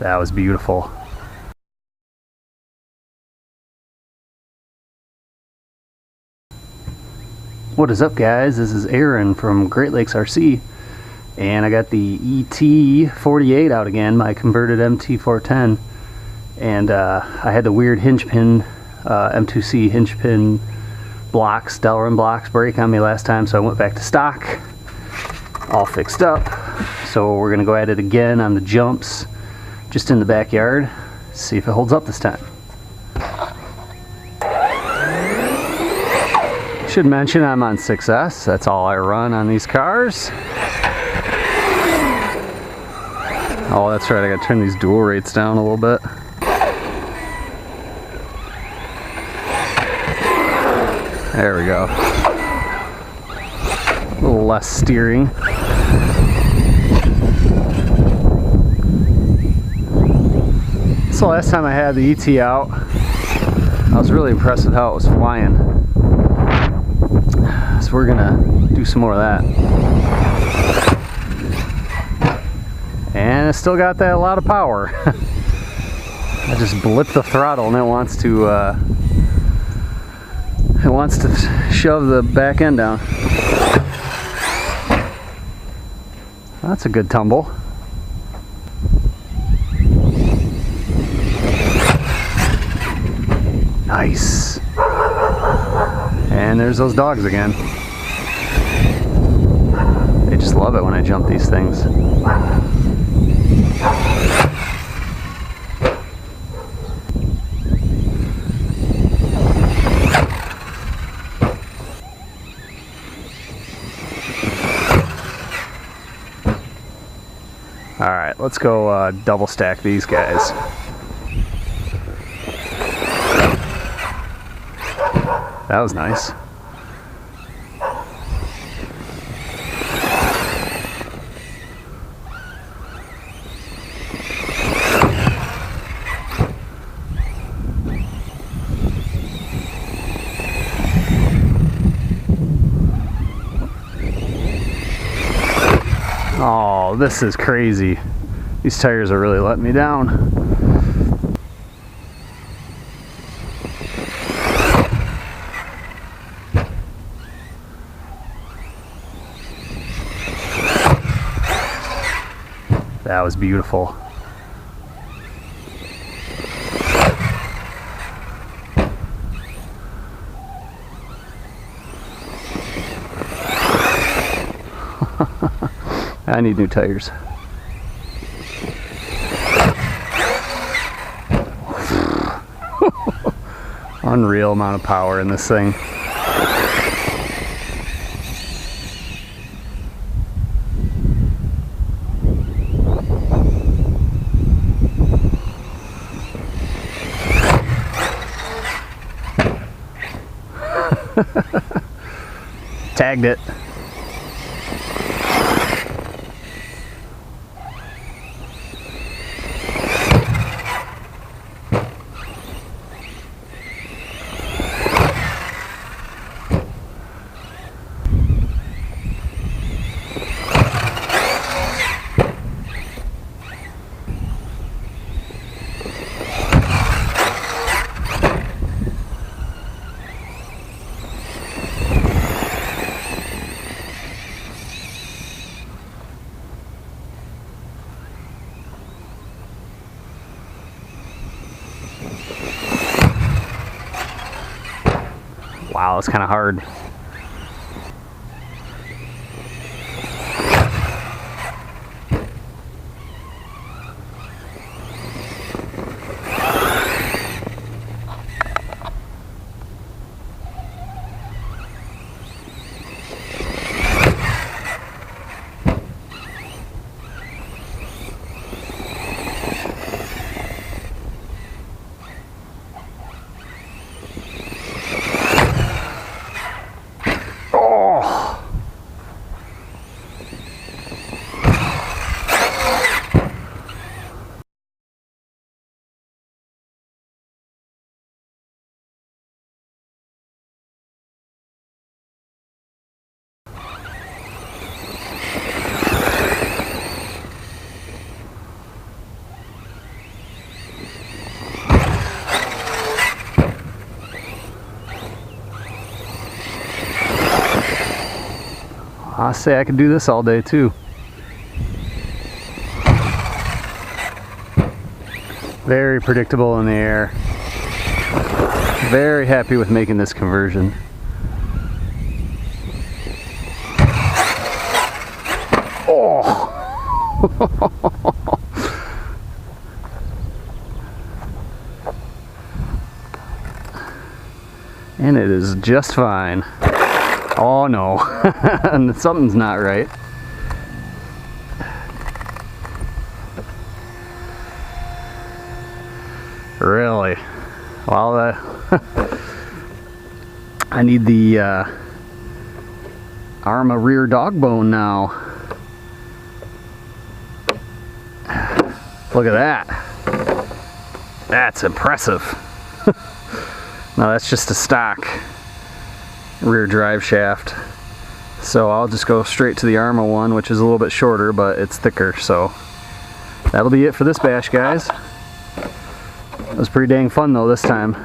That was beautiful. What is up, guys? This is Aaron from Great Lakes RC, and I got the ET48 out again, my converted MT410, and I had the weird hinge pin, M2C hinge pin blocks, Delrin blocks break on me last time, so I went back to stock, all fixed up. So we're gonna go at it again on the jumps, just in the backyard, see if it holds up this time. Should mention I'm on 6S, that's all I run on these cars. Oh, that's right, I gotta turn these dual rates down a little bit. There we go. A little less steering. So last time I had the ET out, I was really impressed with how it was flying. So we're gonna do some more of that. And it's still got that a lot of power. I just blip the throttle and it wants to shove the back end down. That's a good tumble. Nice. And there's those dogs again. They just love it when I jump these things. Alright, let's go double stack these guys. That was nice. Oh, this is crazy. These tires are really letting me down. That was beautiful. I need new tires. Unreal amount of power in this thing. Tagged it. Wow, it's kind of hard. I say I could do this all day too. Very predictable in the air. Very happy with making this conversion. Oh! And it is just fine. Oh no, something's not right. Really? Well, I need the arm of rear dog bone now. Look at that. That's impressive. Now that's just a stock rear drive shaft. So I'll just go straight to the Arma one, which is a little bit shorter, but it's thicker. So that'll be it for this bash, guys. It was pretty dang fun though this time.